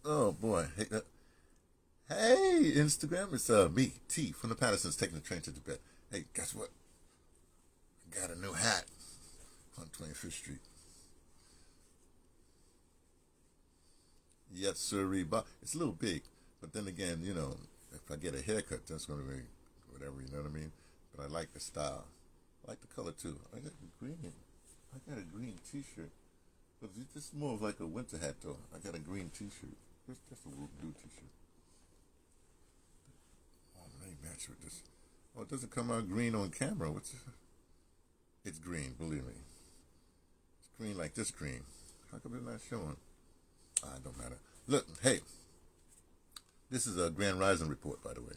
Oh boy. Hey, Instagram, it's me, T from the Pattersons taking the train to Tibet. Hey, guess what? I got a new hat on 25th Street. Yes, sir. But it's a little big. But then again, if I get a haircut, that's going to be whatever, you know what I mean? But I like the style. I like the color too. I got green. I got a green T-shirt. But this is more of like a winter hat though. I got a green T-shirt. That's a blue T-shirt. Oh, may match with this. Oh, it doesn't come out green on camera. It's green, believe me. It's green like this green. How come it's not showing? Ah, it don't matter. Look, hey, this is a Grand Rising report, by the way.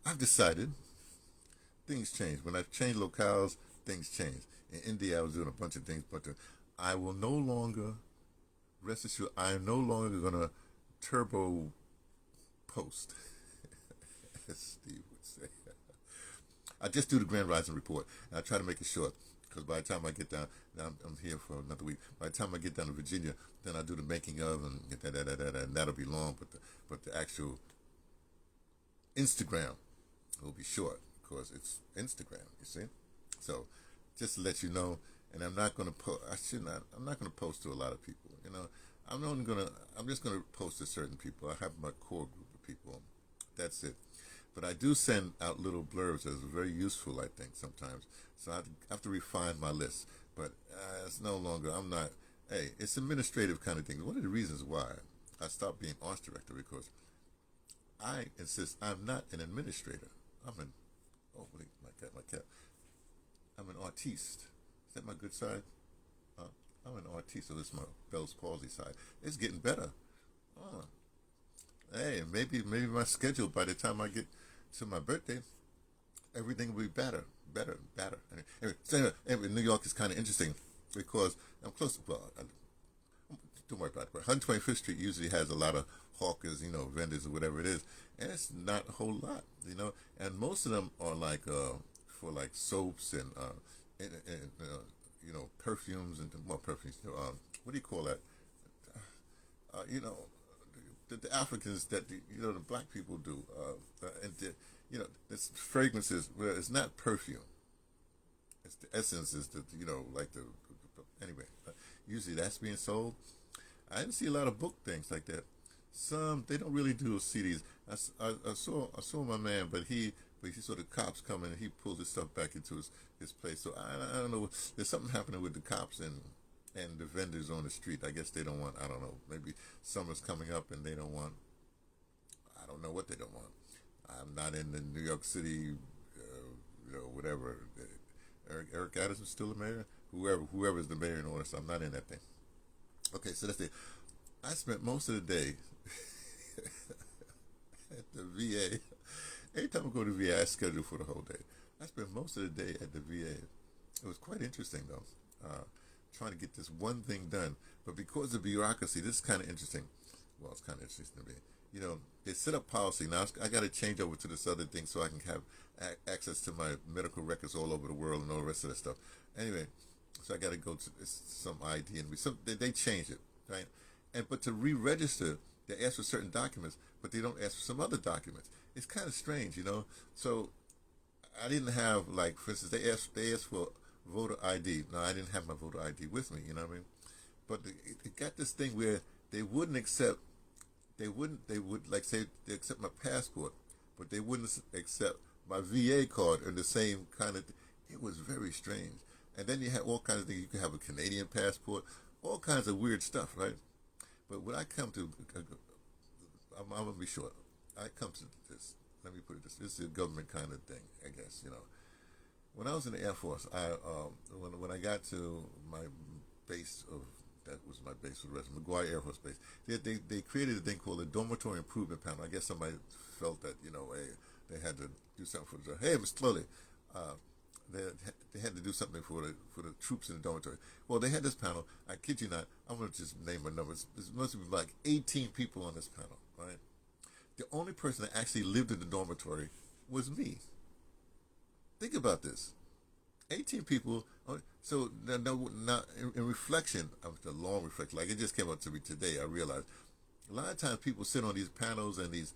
I've decided things change. When I change locales, things change. In India, I was doing a bunch of things, but I will no longer, rest assured, I am no longer going to turbo post, as Steve would say. I just do the Grand Rising report, and I try to make it short, because by the time I get down, I'm here for another week. By the time I get down to Virginia, then I do the making of, and that'll be long, but the actual Instagram will be short, because it's Instagram, you see? So, just to let you know, and I'm not going to post, I'm not going to post to a lot of people, I'm just going to post to certain people. I have my core group of people. That's it. But I do send out little blurbs that's very useful, I think, sometimes. So I have to refine my list. But it's no longer, hey, it's administrative kind of thing. One of the reasons why I stopped being arts director because I insist I'm not an administrator. Oh, wait, my cat. I'm an artiste. Is that my good side? Uh, I'm an artiste, so this is my Bell's palsy side. It's getting better. Oh, hey, maybe my schedule by the time I get to my birthday, everything will be better. Anyway, New York is kind of interesting because I'm close to, well, don't worry about it. 125th Street usually has a lot of hawkers, vendors or whatever it is, and it's not a whole lot, and most of them are like, for like soaps and perfumes and well, perfumes. What do you call that? Uh, you know, the Africans that the black people do, it's fragrances. Well, it's not perfume. It's the essence. Is the like the anyway. Usually that's being sold. I didn't see a lot of book things like that. Some they don't really do CDs. I saw my man, but he saw the cops coming and he pulled his stuff back into his place. So I don't know. There's something happening with the cops and the vendors on the street. I guess they don't want. I don't know. Maybe summer's coming up and they don't want. I don't know what they don't want. I'm not in the New York City, whatever. Eric Adams is still the mayor. Whoever's the mayor in order. So I'm not in that thing. Okay, so that's it. I spent most of the day at the VA. Every time I go to the VA, I schedule for the whole day. I spent most of the day at the VA. It was quite interesting, though, trying to get this one thing done. But because of bureaucracy, this is kind of interesting. Well, it's kind of interesting to me. They set up policy. Now, I got to change over to this other thing so I can have access to my medical records all over the world and all the rest of that stuff. Anyway, so I got to go to some ID, and they changed it, right? But to re-register, they ask for certain documents, but they don't ask for some other documents. It's kind of strange, So I didn't have, like, for instance, they asked for voter ID. No, I didn't have my voter ID with me. You know what I mean? But it got this thing where they wouldn't accept. They would like say they accept my passport, but they wouldn't accept my VA card in the same kind of. It was very strange. And then you had all kinds of things. You could have a Canadian passport, all kinds of weird stuff, right? But when I come to, I'm gonna be short. I come to this. Let me put it this. This is a government kind of thing, I guess. When I was in the Air Force, when I got to my base of that was my base for the rest of McGuire Air Force Base. They created a thing called a dormitory improvement panel. I guess somebody felt that hey, they had to do something for the hey, Mr. Slowly, they had to do something for the troops in the dormitory. Well, they had this panel. I kid you not. I'm gonna just name a number. There's must be like 18 people on this panel, right? The only person that actually lived in the dormitory was me. Think about this. 18 people. So now in reflection, after a long reflection, like it just came up to me today, I realized a lot of times people sit on these panels and these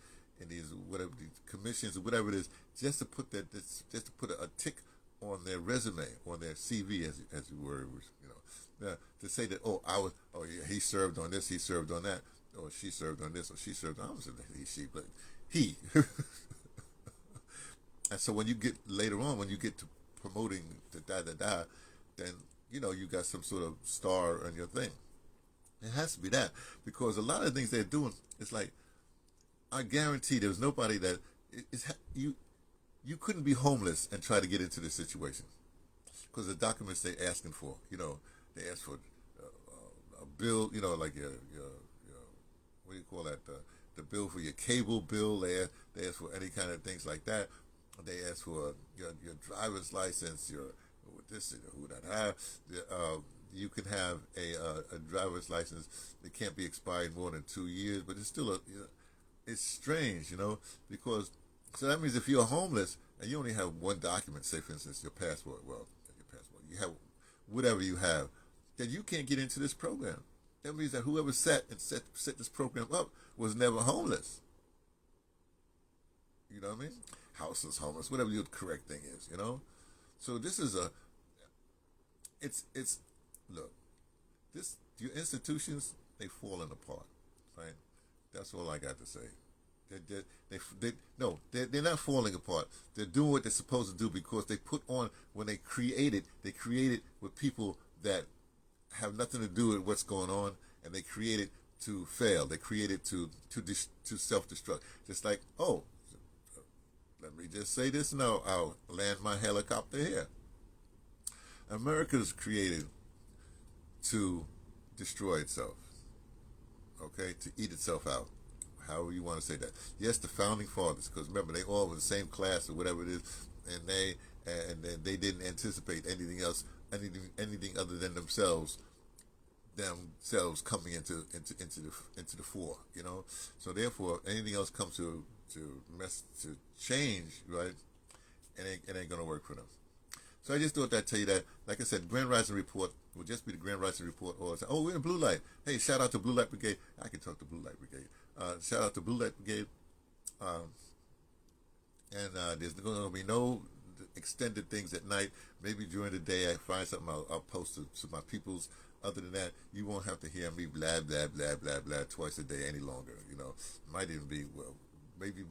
whatever these commissions or whatever it is, just to put just to put a tick on their resume, on their CV, as you were, to say that, yeah, he served on this, he served on that, or she served on this, or she served on, I was he, she, but he. And so when you get later on, when you get to promoting the da, then you got some sort of star on your thing. It has to be that, because a lot of things they're doing, it's like, I guarantee there's nobody that you couldn't be homeless and try to get into this situation, because the documents they're asking for, they ask for a bill, like your what do you call that, the bill for your cable bill. They ask for any kind of things like that. They ask for your driver's license, your this, who that. You can have a driver's license that can't be expired more than 2 years, but it's still it's strange, because so that means if you're homeless and you only have one document, say for instance your passport, you have whatever you have, then you can't get into this program. That means that whoever set this program up was never homeless. You know what I mean? Houseless, homeless, whatever the correct thing is, So this is it's look, your institutions, they falling apart, right? That's all I got to say. They're not falling apart. They're doing what they're supposed to do, because they put on, when they created with people that have nothing to do with what's going on, and they created to fail. They created to self-destruct. Just like, let me just say this now, I'll land my helicopter here. America's created to destroy itself, okay, to eat itself out, however you want to say that. Yes, the founding fathers, because remember, they all were the same class or whatever it is, and they didn't anticipate anything else, anything other than themselves coming into the fore, So therefore, anything else comes to change, right? It ain't gonna work for them. So I just thought I'd tell you that. Like I said, Grand Rising Report will just be the Grand Rising Report, or say, we're in Blue Light. Hey, shout out to Blue Light Brigade. I can talk to Blue Light Brigade. Shout out to Blue Light Brigade. There's going to be no extended things at night. Maybe during the day I find something I'll post to my peoples. Other than that, you won't have to hear me blah, blah, blah, blah, blah twice a day any longer. Might even be, well, maybe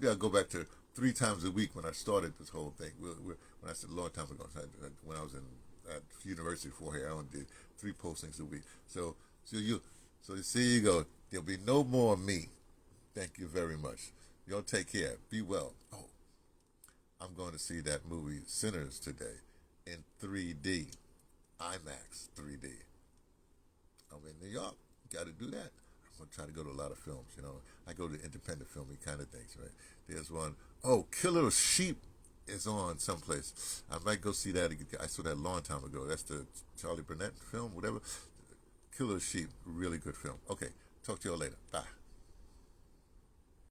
I'll go back to 3 times a week when I started this whole thing. When I said a long time ago, when I was at university before here, I only did 3 postings a week. So there you go. There'll be no more me. Thank you very much. Y'all take care. Be well. I'm going to see that movie Sinners today in 3D, IMAX 3D. I'm in New York. Got to do that. I'm going to try to go to a lot of films, I go to independent filming kind of things, right? There's one, Killer Sheep is on someplace. I might go see that. I saw that a long time ago. That's the Charlie Burnett film, whatever. Killer Sheep, really good film. Okay, talk to y'all later. Bye.